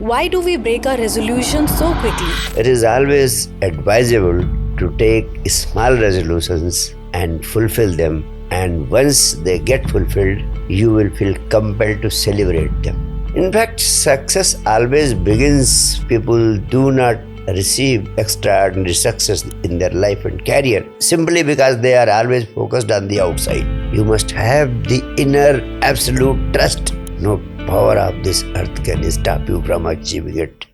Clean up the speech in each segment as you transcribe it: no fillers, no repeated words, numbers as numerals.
Why do we break our resolutions so quickly? It is always advisable to take small resolutions and fulfill them, and once they get fulfilled, you will feel compelled to celebrate them. In fact, success always begins. People do not receive extraordinary success in their life and career simply because they are always focused on the outside. You must have the inner absolute trust. No power of this earth can stop you from achieving it.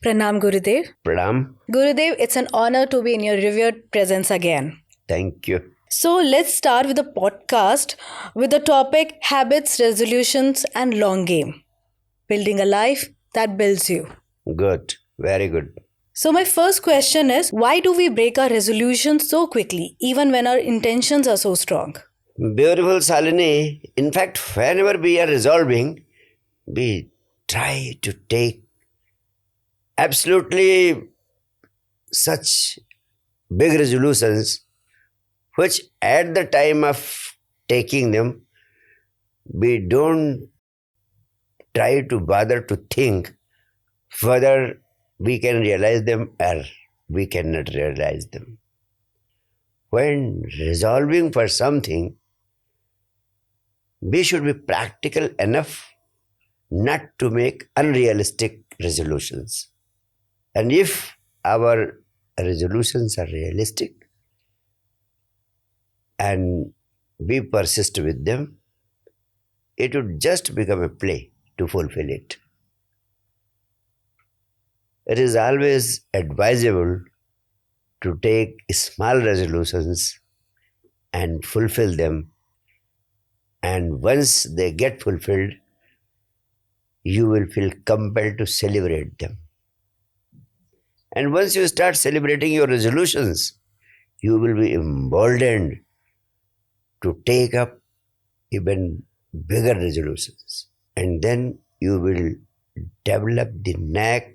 Pranam Gurudev. Pranam. Gurudev, it's an honor to be in your revered presence again. Thank you. So let's start with the podcast with the topic habits, resolutions, and long game. Building a life that builds you. Good. Very good. So my first question is, why do we break our resolutions so quickly, even when our intentions are so strong? Beautiful Salini. In fact, whenever we are resolving, we try to take absolutely such big resolutions, which at the time of taking them, we don't try to bother to think whether we can realize them or we cannot realize them. When resolving for something, we should be practical enough not to make unrealistic resolutions. And if our resolutions are realistic and we persist with them, it would just become a play to fulfill it. It is always advisable to take small resolutions and fulfill them, and once they get fulfilled, you will feel compelled to celebrate them. And once you start celebrating your resolutions, you will be emboldened to take up even bigger resolutions. And then you will develop the knack,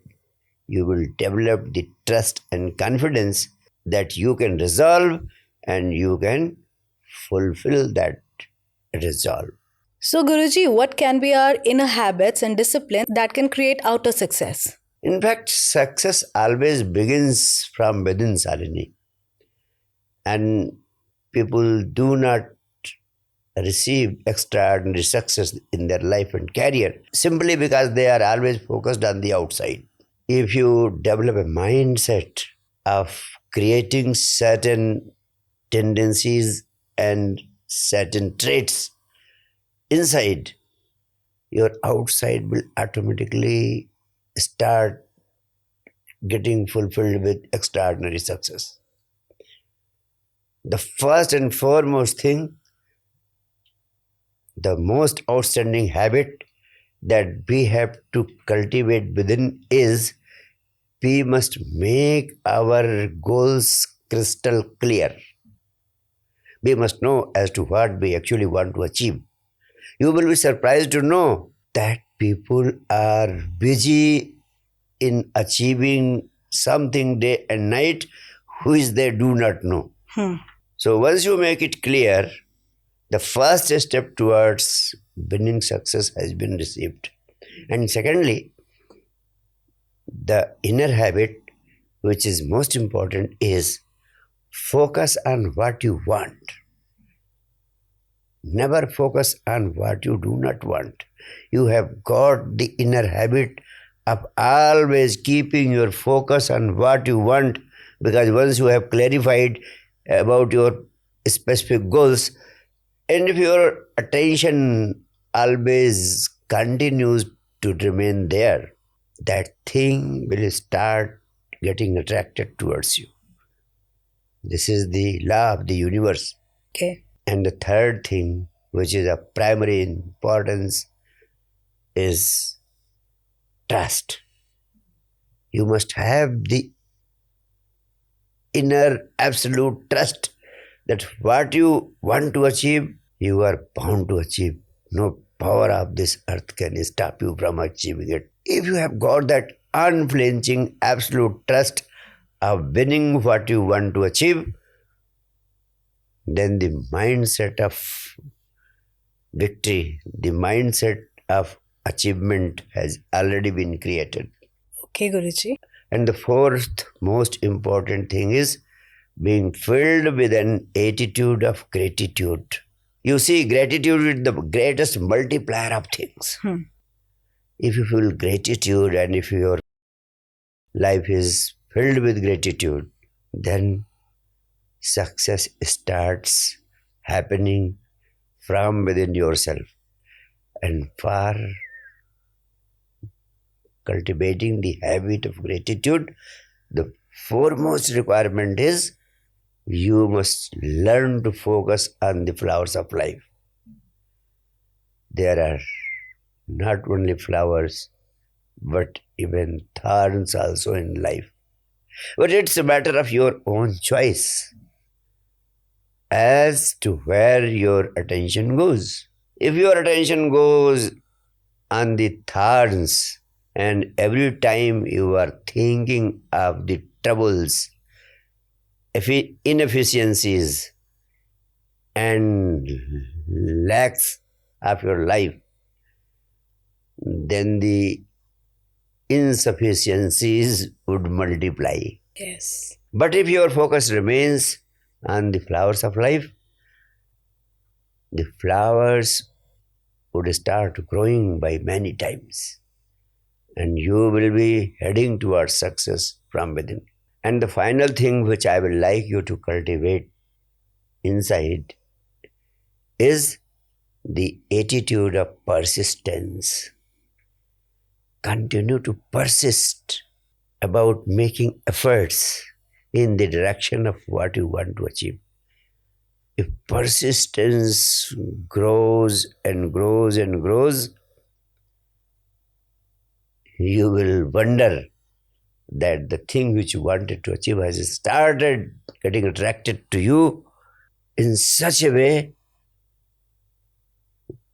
you will develop the trust and confidence that you can resolve and you can fulfill that resolve. So Guruji, what can be our inner habits and discipline that can create outer success? In fact, success always begins from within, Salini. And people do not receive extraordinary success in their life and career simply because they are always focused on the outside. If you develop a mindset of creating certain tendencies and certain traits inside, your outside will automatically start getting fulfilled with extraordinary success. The first and foremost thing, the most outstanding habit that we have to cultivate within is we must make our goals crystal clear. We must know as to what we actually want to achieve. You will be surprised to know that people are busy in achieving something day and night which they do not know. So once you make it clear, the first step towards winning success has been received. And secondly, the inner habit, which is most important, is focus on what you want. Never focus on what you do not want. You have got the inner habit of always keeping your focus on what you want, because once you have clarified about your specific goals, and if your attention always continues to remain there, that thing will start getting attracted towards you. This is the law of the universe. Okay. And the third thing, which is of primary importance, is trust. You must have the inner absolute trust that what you want to achieve, you are bound to achieve. No power of this earth can stop you from achieving it. If you have got that unflinching absolute trust of winning what you want to achieve, then the mindset of victory, the mindset of achievement has already been created. Okay, Guruji. And the fourth most important thing is being filled with an attitude of gratitude. You see, gratitude is the greatest multiplier of things. If you feel gratitude and if your life is filled with gratitude, then success starts happening from within yourself. And for cultivating the habit of gratitude, the foremost requirement is you must learn to focus on the flowers of life. There are not only flowers, but even thorns also in life. But it's a matter of your own choice as to where your attention goes. If your attention goes on the thorns, and every time you are thinking of the troubles, inefficiencies, and lacks of your life, then the insufficiencies would multiply. Yes. But if your focus remains on the flowers of life, the flowers would start growing by many times, and you will be heading towards success from within. And the final thing which I would like you to cultivate inside is the attitude of persistence. Continue to persist about making efforts in the direction of what you want to achieve. If persistence grows and grows and grows, you will wonder that the thing which you wanted to achieve has started getting attracted to you in such a way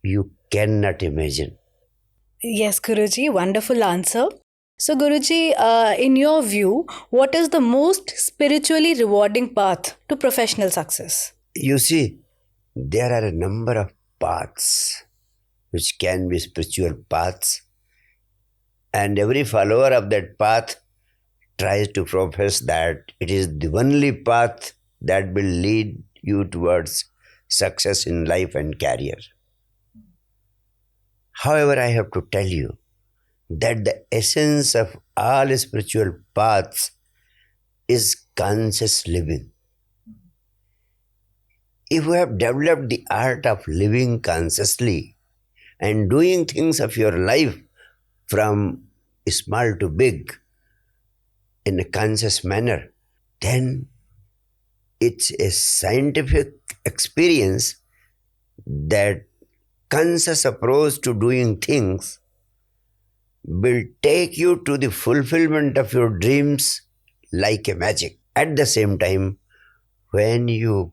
you cannot imagine. Yes, Guruji, wonderful answer. So, Guruji, in your view, what is the most spiritually rewarding path to professional success? You see, there are a number of paths which can be spiritual paths, and every follower of that path tries to profess that it is the only path that will lead you towards success in life and career. However, I have to tell you that the essence of all spiritual paths is conscious living. If you have developed the art of living consciously and doing things of your life from small to big in a conscious manner, then it's a scientific experience that conscious approach to doing things will take you to the fulfillment of your dreams like a magic. At the same time, when you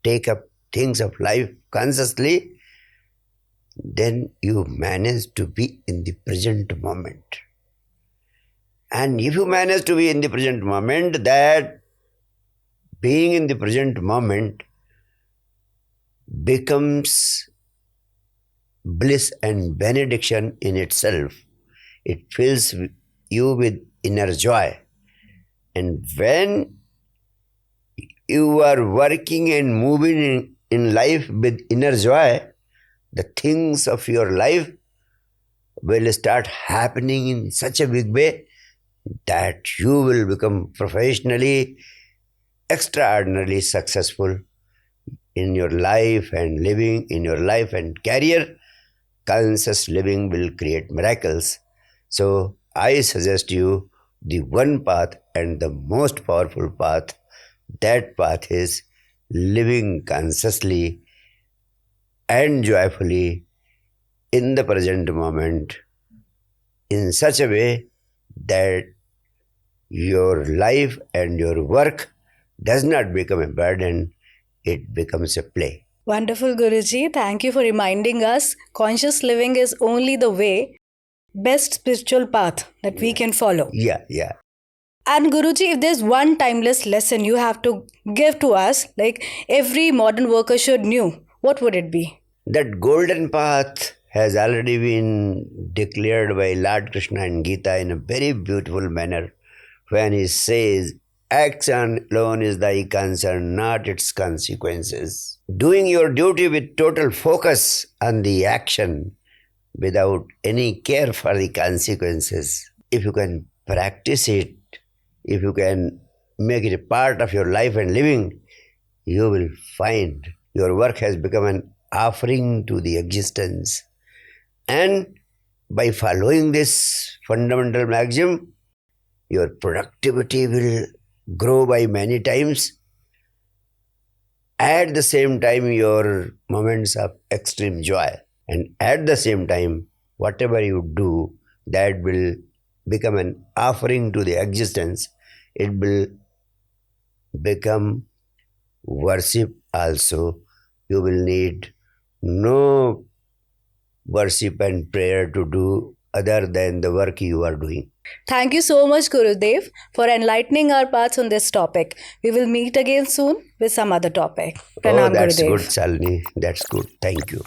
take up things of life consciously, then you manage to be in the present moment. And if you manage to be in the present moment, that being in the present moment becomes bliss and benediction in itself. It fills you with inner joy. And when you are working and moving in life with inner joy, the things of your life will start happening in such a big way that you will become professionally extraordinarily successful in your life and living in your life and career. Conscious living will create miracles. So I suggest you the one path and the most powerful path. That path is living consciously and joyfully in the present moment in such a way that your life and your work does not become a burden, it becomes a play. Wonderful, Guruji. Thank you for reminding us conscious living is only the way, best spiritual path that we can follow. Yeah. And Guruji, if there's one timeless lesson you have to give to us, like every modern worker should know, what would it be? That golden path has already been declared by Lord Krishna in Gita in a very beautiful manner when he says, action alone is thy concern, not its consequences. Doing your duty with total focus on the action without any care for the consequences. If you can practice it, if you can make it a part of your life and living, you will find your work has become an offering to the existence. And by following this fundamental maxim, your productivity will grow by many times. At the same time, your moments of extreme joy. And at the same time, whatever you do, that will become an offering to the existence. It will become worship also. You will need no worship and prayer to do other than the work you are doing. Thank you so much, Gurudev, for enlightening our paths on this topic. We will meet again soon with some other topic. Pranam, That's Gurudev. good, Shalini. That's good. Thank you.